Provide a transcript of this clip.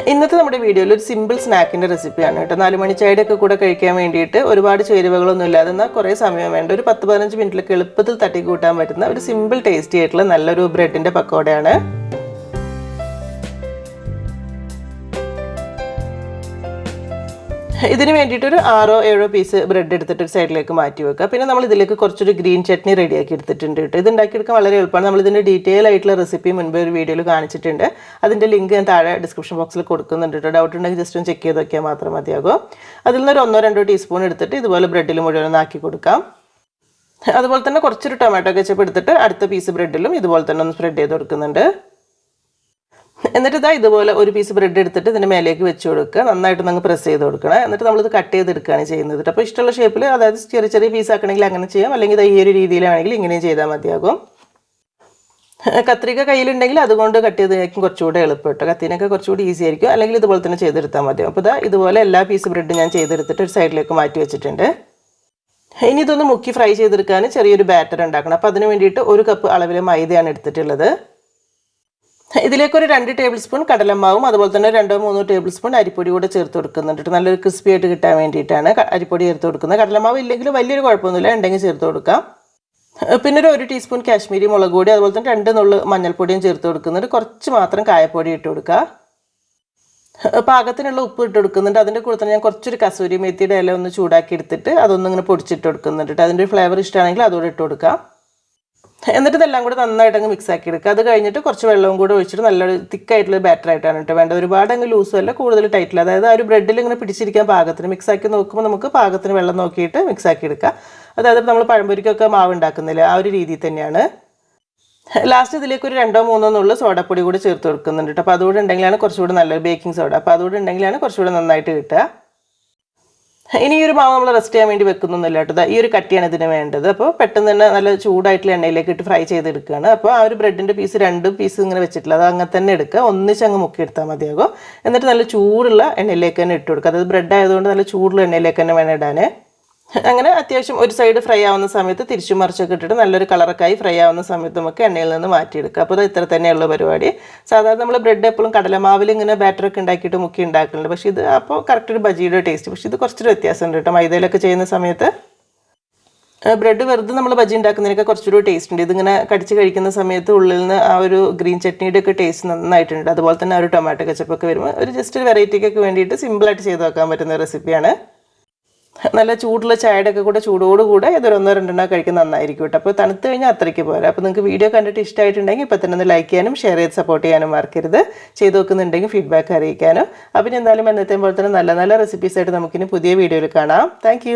ഇന്നത്തെ നമ്മുടെ വീഡിയോയിൽ ഒരു സിമ്പിൾ സ്നാക്കിൻ്റെ റെസിപ്പിയാണ് കേട്ടോ. 4 മണി ചായയുടെയൊക്കെ കൂടെ കഴിക്കാൻ വേണ്ടിയിട്ട് ഒരുപാട് ചേരുവകളൊന്നും ഇല്ലാതെ എന്നാൽ കുറേ സമയം വേണ്ട ഒരു 10-15 മിനിറ്റിലൊക്കെ എളുപ്പത്തിൽ തട്ടി കൂട്ടാൻ പറ്റുന്ന ഒരു സിമ്പിൾ ടേസ്റ്റി ആയിട്ടുള്ള നല്ലൊരു ബ്രെഡിൻ്റെ പക്കോടയാണ്. ഇതിന് വേണ്ടിയിട്ട് ഒരു 6-7 പീസ് ബ്രെഡ് എടുത്തിട്ട് ഒരു സൈഡിലേക്ക് മാറ്റി വെക്കുക. പിന്നെ നമ്മൾ ഇതിലേക്ക് കുറച്ചൊരു ഗ്രീൻ ചട്നി റെഡിയാക്കി എടുത്തിട്ടുണ്ട് കേട്ടോ. ഇത് ഉണ്ടാക്കിയെടുക്കാൻ വളരെ എളുപ്പമാണ്. നമ്മളിതിൻ്റെ ഡീറ്റെയിൽ ആയിട്ടുള്ള റെസിപ്പി മുൻപ് ഒരു വീഡിയോയിൽ കാണിച്ചിട്ടുണ്ട്. അതിൻ്റെ ലിങ്ക് ഞാൻ താഴെ ഡിസ്ക്രിപ്ഷൻ ബോക്സിൽ കൊടുക്കുന്നുണ്ട് കേട്ടോ. ഡൗട്ട് ഉണ്ടെങ്കിൽ ജസ്റ്റ് ഒന്ന് ചെക്ക് ചെയ്ത് നോക്കിയാൽ മാത്രം മതിയാകും. അതിൽ നിന്ന് ഒരു 1-2 ടീസ്പൂൺ എടുത്തിട്ട് ഇതുപോലെ ബ്രെഡിൽ മുഴുവൻ ആക്കി കൊടുക്കാം. അതുപോലെ തന്നെ കുറച്ചൊരു ടൊമാറ്റോ കെച്ചപ്പ് എടുത്തിട്ട് അടുത്ത പീസ് ബ്രെഡിലും ഇതുപോലെ തന്നെ ഒന്ന് സ്പ്രെഡ് ചെയ്ത് കൊടുക്കുന്നുണ്ട്. എന്നിട്ട് ഇതാ ഇതുപോലെ ഒരു പീസ് ബ്രെഡ് എടുത്തിട്ട് ഇതിൻ്റെ മേലേക്ക് വെച്ച് കൊടുക്കുക. നന്നായിട്ട് നമുക്ക് പ്രസ് ചെയ്ത് കൊടുക്കണം. എന്നിട്ട് നമ്മളിത് കട്ട് ചെയ്തെടുക്കുകയാണ് ചെയ്യുന്നത്. അപ്പോൾ ഇഷ്ടമുള്ള ഷേപ്പിൽ, അതായത് ചെറിയ ചെറിയ പീസ് ആക്കണമെങ്കിൽ അങ്ങനെ ചെയ്യാം, അല്ലെങ്കിൽ ഈ ഒരു രീതിയിലാണെങ്കിൽ ഇങ്ങനെയും ചെയ്താൽ മതിയാകും. കത്രിക കയ്യിലുണ്ടെങ്കിൽ അതുകൊണ്ട് കട്ട് ചെയ്തേക്കും കുറച്ചുകൂടെ എളുപ്പം കേട്ടോ. കത്തിനൊക്കെ കുറച്ചുകൂടി ഈസി ആയിരിക്കും. അല്ലെങ്കിൽ ഇതുപോലെ തന്നെ ചെയ്തെടുത്താൽ മതിയാകും. അപ്പോൾ ഇതാ ഇതുപോലെ എല്ലാ പീസ് ബ്രെഡ് ഞാൻ ചെയ്തെടുത്തിട്ട് ഒരു സൈഡിലേക്ക് മാറ്റി വെച്ചിട്ടുണ്ട്. ഇനി ഇതൊന്ന് മുക്കി ഫ്രൈ ചെയ്തെടുക്കാൻ ചെറിയൊരു ബാറ്റർ ഉണ്ടാക്കണം. അപ്പോൾ അതിന് വേണ്ടിയിട്ട് 1 കപ്പ് അളവിൽ മൈദയാണ് എടുത്തിട്ടുള്ളത്. ഇതിലേക്കൊരു 2 ടേബിൾ സ്പൂൺ കടലമാവും അതുപോലെ തന്നെ 2-3 ടേബിൾ സ്പൂൺ അരിപ്പൊടി കൂടെ ചേർത്ത് കൊടുക്കുന്നുണ്ട്. നല്ലൊരു ക്രിസ്പി ആയിട്ട് കിട്ടാൻ വേണ്ടിയിട്ടാണ് അരിപ്പൊടി ചേർത്ത് കൊടുക്കുന്നത്. കടലമാവ് ഇല്ലെങ്കിലും വലിയൊരു കുഴപ്പമൊന്നുമില്ല, ഉണ്ടെങ്കിൽ ചേർത്ത് കൊടുക്കാം. പിന്നെ ഒരു 1 ടീസ്പൂൺ കാശ്മീരി മുളക് പൊടി അതുപോലെ തന്നെ 2 നുള്ളു മഞ്ഞൾപ്പൊടിയും ചേർത്ത് കൊടുക്കുന്നുണ്ട്. കുറച്ച് മാത്രം കായപ്പൊടി ഇട്ട് കൊടുക്കുക. പാകത്തിനുള്ള ഉപ്പ് ഇട്ട് കൊടുക്കുന്നുണ്ട്. അതിൻ്റെ കൂടെ തന്നെ ഞാൻ കുറച്ചൊരു കസൂരി മേത്തിയുടെ ഇല ഒന്ന് ചൂടാക്കി എടുത്തിട്ട് അതൊന്നും ഇങ്ങനെ പൊടിച്ചിട്ട് കൊടുക്കുന്നുണ്ട്. അതിൻ്റെ ഒരു ഫ്ലേവർ ഇഷ്ടമാണെങ്കിൽ അതുകൂടെ ഇട്ട് കൊടുക്കാം. എന്നിട്ട് ഇതെല്ലാം കൂടെ നന്നായിട്ട് അങ്ങ് മിക്സ് ആക്കി എടുക്കുക. അത് കഴിഞ്ഞിട്ട് കുറച്ച് വെള്ളവും കൂടെ ഒഴിച്ചിട്ട് നല്ലൊരു തിക്കായിട്ടുള്ള ബാറ്റർ ആയിട്ടാണ് കേട്ടോ വേണ്ടത്. ഒരുപാട് അങ്ങ് ലൂസും അല്ല, കൂടുതൽ ടൈറ്റില്ല. അതായത് ആ ഒരു ബ്രെഡിൽ ഇങ്ങനെ പിടിച്ചിരിക്കാൻ പാകത്തിന് മിക്സ് ആക്കി നോക്കുമ്പോൾ നമുക്ക് പാകത്തിന് വെള്ളം നോക്കിയിട്ട് മിക്സ് ആക്കി എടുക്കുക. അതായത് നമ്മൾ പഴംപൊരിക്കൊക്കെ മാവ് ഉണ്ടാക്കുന്നില്ല, ആ ഒരു രീതിയിൽ തന്നെയാണ്. ലാസ്റ്റ് ഇതിലേക്ക് ഒരു 2-3 നുള്ളു സോഡാപ്പൊടി കൂടി ചേർത്ത് കൊടുക്കുന്നുണ്ട് കേട്ടോ. അപ്പോൾ അതുകൂടെ ഉണ്ടെങ്കിലാണ് കുറച്ചുകൂടി നല്ലത്, ബേക്കിംഗ് സോഡ. അപ്പോൾ അതുകൂടെ ഉണ്ടെങ്കിലാണ് കുറച്ചുകൂടി നന്നായിട്ട് കിട്ടുക. ഇനി ഈ ഒരു മാവ് നമ്മൾ റെസ്റ്റ് ചെയ്യാൻ വേണ്ടി വെക്കുന്നൊന്നുമില്ല കേട്ടോ. ഈ ഒരു കട്ടിയാണ് ഇതിന് വേണ്ടത്. അപ്പോൾ പെട്ടെന്ന് തന്നെ നല്ല ചൂടായിട്ടുള്ള എണ്ണയിലേക്ക് ഇട്ട് ഫ്രൈ ചെയ്തെടുക്കുകയാണ്. അപ്പോൾ ആ ഒരു ബ്രെഡിൻ്റെ പീസ് 2 പീസ് ഇങ്ങനെ വെച്ചിട്ടില്ല, അത് അങ്ങനെ തന്നെ എടുക്കുക. ഒന്നിച്ചങ്ങ് മുക്കിയെടുത്താൽ മതിയാകും. എന്നിട്ട് നല്ല ചൂടുള്ള എണ്ണയിലേക്ക് തന്നെ ഇട്ട് കൊടുക്കുക. അതായത് ബ്രെഡ് ആയതുകൊണ്ട് നല്ല ചൂടുള്ള എണ്ണയിലേക്ക് തന്നെ വേണം ഇടാൻ. അങ്ങനെ അത്യാവശ്യം ഒരു സൈഡ് ഫ്രൈ ആവുന്ന സമയത്ത് തിരിച്ചു മറിച്ചൊക്കെ ഇട്ടിട്ട് നല്ലൊരു കളറൊക്കെ ഫ്രൈ ആവുന്ന സമയത്ത് നമുക്ക് എണ്ണയിൽ നിന്ന് മാറ്റിയെടുക്കുക. അപ്പോൾ ഇത് ഇത്ര തന്നെയുള്ള പരിപാടി. സാധാരണ നമ്മൾ ബ്രെഡ് എപ്പോഴും കടലമാവിൽ ഇങ്ങനെ ബാറ്ററൊക്കെ ഉണ്ടാക്കിയിട്ട് മുക്കി ഉണ്ടാക്കുന്നുണ്ട്. പക്ഷേ ഇത് അപ്പോൾ കറക്റ്റ് ഒരു ബജിയുടെ ടേസ്റ്റ്. പക്ഷേ ഇത് കുറച്ചൊരു വ്യത്യാസമുണ്ട് കേട്ടോ. മൈദയിലൊക്കെ ചെയ്യുന്ന സമയത്ത് ബ്രെഡ് വെറുതെ നമ്മൾ ബജി ഉണ്ടാക്കുന്നതിനൊക്കെ കുറച്ചൊരു ടേസ്റ്റ് ഉണ്ട്. ഇതിങ്ങനെ കടിച്ച് കഴിക്കുന്ന സമയത്ത് ഉള്ളിൽ നിന്ന് ആ ഒരു ഗ്രീൻ ചട്നിയുടെ ഒക്കെ ടേസ്റ്റ് നന്നായിട്ടുണ്ട്. അതുപോലെ തന്നെ ആ ഒരു ടൊമാറ്റോ കെച്ചപ്പൊക്കെ വരുമ്പോൾ ഒരു ജസ്റ്റ് ഒരു വെറൈറ്റിക്കൊക്കെ വേണ്ടിയിട്ട് സിമ്പിളായിട്ട് ചെയ്ത് വെക്കാൻ പറ്റുന്ന റെസിപ്പിയാണ്. നല്ല ചൂടുള്ള ചായയുടെ ഒക്കെ കൂടെ ചൂടോടുകൂടെ ഇതൊരു 1-2 കഴിക്കാൻ നന്നായിരിക്കും കേട്ടോ. അപ്പോൾ തണുത്ത് കഴിഞ്ഞാൽ അത്രയ്ക്ക് പോരാ. അപ്പോൾ നിങ്ങൾക്ക് വീഡിയോ കണ്ടിട്ട് ഇഷ്ടമായിട്ടുണ്ടെങ്കിൽ ഇപ്പോൾ തന്നെ ഒന്ന് ലൈക്ക് ചെയ്യാനും ഷെയർ ചെയ്ത് സപ്പോർട്ട് ചെയ്യാനും മറക്കരുത്. ചെയ്ത് നോക്കുന്നുണ്ടെങ്കിൽ ഫീഡ്ബാക്ക് അറിയിക്കാനും. അപ്പോൾ എന്തായാലും എന്നത്തെ പോലെ തന്നെ നല്ല നല്ല റെസിപ്പീസായിട്ട് നമുക്കിനി പുതിയ വീഡിയോയിൽ കാണാം. താങ്ക്